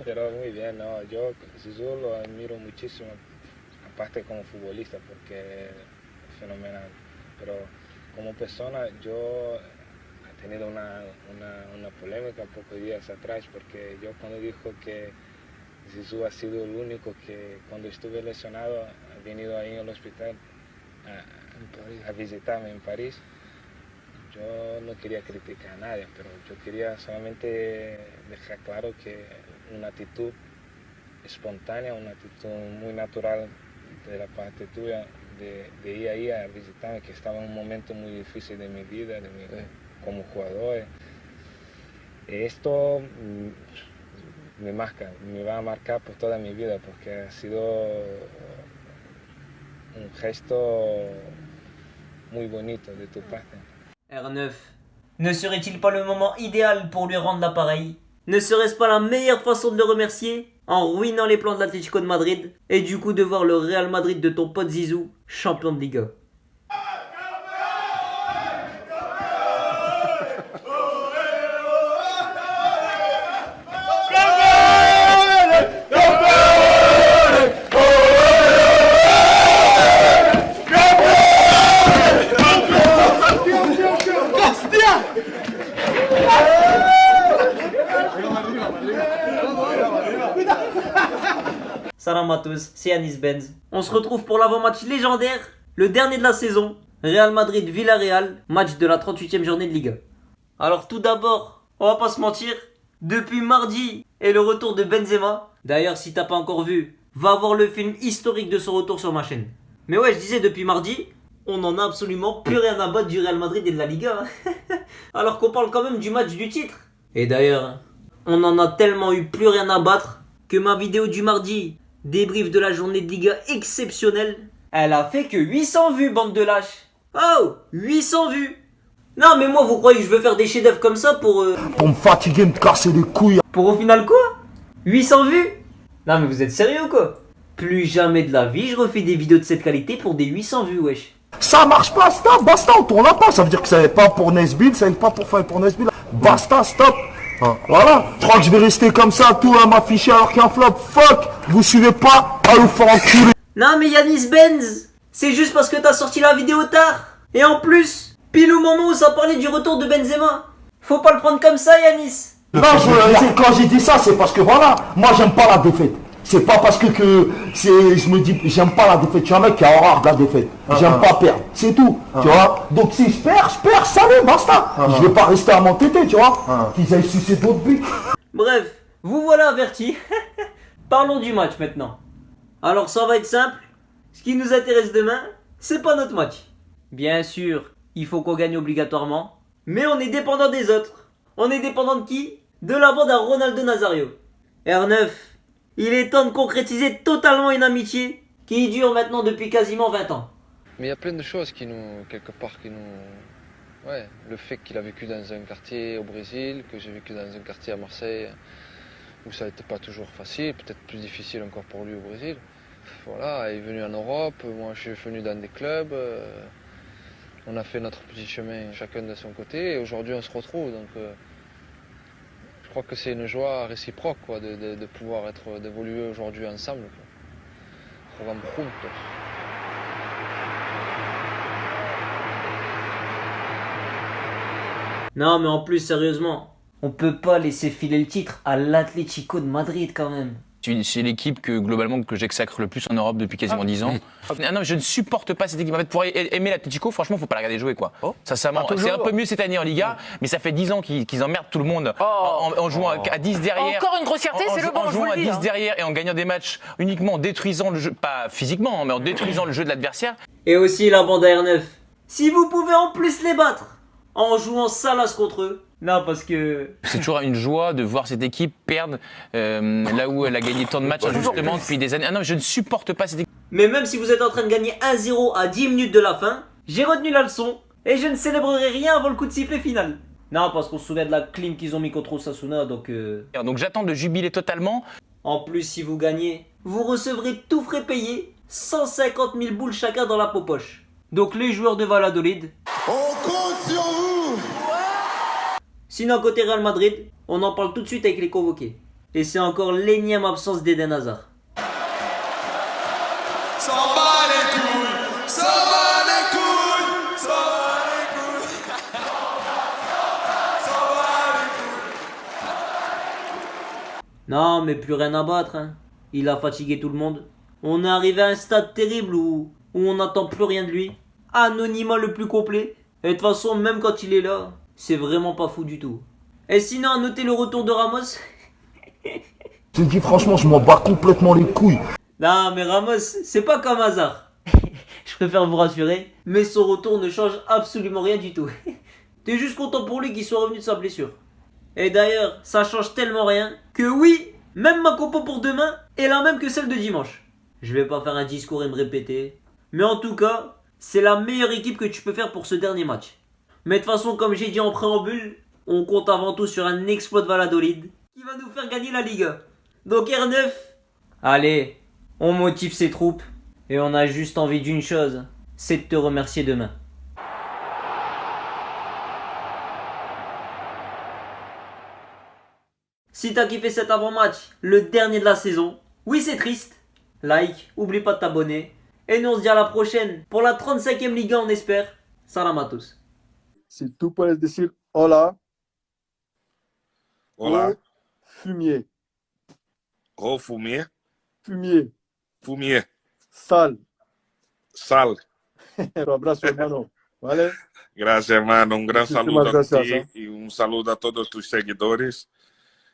Pero muy bien, no, yo Zizou lo admiro muchísimo, aparte como futbolista, porque es fenomenal. Pero como persona, yo he tenido una polémica pocos días atrás, porque yo cuando dijo que Zizou ha sido el único que cuando estuve lesionado ha venido ahí al hospital a visitarme en París. Yo no quería criticar a nadie, pero yo quería solamente dejar claro que una actitud espontánea, una actitud muy natural de la parte tuya, de ir ahí a visitarme, que estaba en un momento muy difícil de mi vida, como jugador. Esto me va a marcar por toda mi vida, porque ha sido un gesto muy bonito de tu parte. R9, ne serait-il pas le moment idéal pour lui rendre l'appareil? Ne serait-ce pas la meilleure façon de le remercier en ruinant les plans de l'Atlético de Madrid et du coup de voir le Real Madrid de ton pote Zizou champion de Liga? Salam à tous, c'est Yanis Benz. On se retrouve pour l'avant-match légendaire, le dernier de la saison, Real Madrid-Villarreal, match de la 38e journée de Liga. Alors tout d'abord, on va pas se mentir, depuis mardi et le retour de Benzema, d'ailleurs si t'as pas encore vu, va voir le film historique de son retour sur ma chaîne. Mais ouais, je disais depuis mardi, on en a absolument plus rien à battre du Real Madrid et de la Liga. Alors qu'on parle quand même du match du titre. Et d'ailleurs, on en a tellement eu plus rien à battre que ma vidéo du mardi, débrief de la journée de Liga exceptionnelle, elle a fait que 800 vues, bande de lâches. Oh, 800 vues. Non mais moi vous croyez que je veux faire des chefs-d'œuvre comme ça pour me fatiguer, me casser les couilles. Pour au final quoi? 800 vues? Non mais vous êtes sérieux ou quoi? Plus jamais de la vie je refais des vidéos de cette qualité pour des 800 vues wesh. Ça marche pas, stop, basta, on tourne la pas. Ça veut dire que ça n'est pas pour Nesbill, ça n'est pas pour faire pour Nesbill. Basta, stop. Voilà, je crois que je vais rester comme ça, tout à m'afficher alors qu'un flop. Fuck, vous suivez pas, allez vous faire enculer. Non mais Yanis Benz, c'est juste parce que t'as sorti la vidéo tard. Et en plus, pile au moment où ça parlait du retour de Benzema. Faut pas le prendre comme ça Yanis. Non, quand j'ai dit ça, c'est parce que voilà, moi j'aime pas la défaite. C'est pas parce que je me dis, j'aime pas la défaite. Je suis un mec qui a horreur de la défaite. J'aime pas perdre, c'est tout. Tu vois. Donc si je perds, salut, basta. Je vais pas rester à m'entêter, tu vois. Qu'ils aillent sucer d'autres buts. Bref, vous voilà avertis. Parlons du match maintenant. Alors ça va être simple. Ce qui nous intéresse demain, c'est pas notre match. Bien sûr, il faut qu'on gagne obligatoirement. Mais on est dépendant des autres. On est dépendant de qui? De la bande à Ronaldo Nazario. R9. Il est temps de concrétiser totalement une amitié qui dure maintenant depuis quasiment 20 ans. Mais il y a plein de choses qui nous, quelque part, qui nous... Ouais, le fait qu'il a vécu dans un quartier au Brésil, que j'ai vécu dans un quartier à Marseille, où ça n'était pas toujours facile, peut-être plus difficile encore pour lui au Brésil. Voilà, il est venu en Europe, moi je suis venu dans des clubs, on a fait notre petit chemin chacun de son côté, et aujourd'hui on se retrouve, donc... Je crois que c'est une joie réciproque quoi, de pouvoir d'évoluer aujourd'hui ensemble. Quoi. Non mais en plus sérieusement, on peut pas laisser filer le titre à l'Atlético de Madrid quand même. C'est l'équipe que globalement que j'exècre le plus en Europe depuis quasiment 10 ans. Ah non, je ne supporte pas cette équipe. En fait, pour aimer l'Atlético, franchement, faut pas la regarder jouer quoi. Ça c'est un peu mieux cette année en Liga, mais ça fait 10 ans qu'ils emmerdent tout le monde en jouant à 10 derrière. Encore une grossièreté, c'est le bon. En jouant à 10 derrière et en gagnant des matchs uniquement en détruisant le jeu, pas physiquement, mais en détruisant le jeu de l'adversaire. Et aussi la bande à R9. Si vous pouvez en plus les battre en jouant salace contre eux. Non, parce que... C'est toujours une joie de voir cette équipe perdre là où elle a gagné tant de matchs justement depuis des années. Ah non, je ne supporte pas cette équipe. Mais même si vous êtes en train de gagner 1-0 à 10 minutes de la fin, j'ai retenu la leçon et je ne célébrerai rien avant le coup de sifflet final. Non, parce qu'on se souvient de la clim qu'ils ont mis contre Osasuna, donc... Donc j'attends de jubiler totalement. En plus, si vous gagnez, vous recevrez tout frais payé, 150 000 boules chacun dans la poche. Donc les joueurs de Valladolid... On compte sur vous! Sinon, côté Real Madrid, on en parle tout de suite avec les convoqués. Et c'est encore l'énième absence d'Eden Hazard. Non, mais plus rien à battre. Hein. Il a fatigué tout le monde. On est arrivé à un stade terrible où on n'attend plus rien de lui. Anonymat le plus complet. Et de toute façon, même quand il est là, c'est vraiment pas fou du tout. Et sinon, à noter le retour de Ramos. Je te dis franchement, je m'en bats complètement les couilles. Non, mais Ramos, c'est pas comme Hazard. Je préfère vous rassurer. Mais son retour ne change absolument rien du tout. T'es juste content pour lui qu'il soit revenu de sa blessure. Et d'ailleurs, ça change tellement rien que oui, même ma compo pour demain est la même que celle de dimanche. Je vais pas faire un discours et me répéter. Mais en tout cas, c'est la meilleure équipe que tu peux faire pour ce dernier match. Mais de toute façon, comme j'ai dit en préambule, on compte avant tout sur un exploit de Valladolid qui va nous faire gagner la Liga. Donc R9, allez, on motive ses troupes et on a juste envie d'une chose, c'est de te remercier demain. Si t'as kiffé cet avant-match, le dernier de la saison, oui c'est triste, like, oublie pas de t'abonner, et nous on se dit à la prochaine pour la 35e Liga on espère. Salam à tous. Si tú puedes decir hola, Hola, fumier, oh fumier, fumier, fumier, sal. sal. Un abrazo, hermano. ¿Vale? Gracias, hermano. Un gran Muchísimas saludo a gracias, ti y un saludo a todos tus seguidores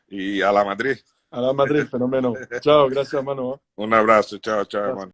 y a la Madrid. A la Madrid, fenómeno. Chao, gracias, hermano. Un abrazo, chao, chao, hermano.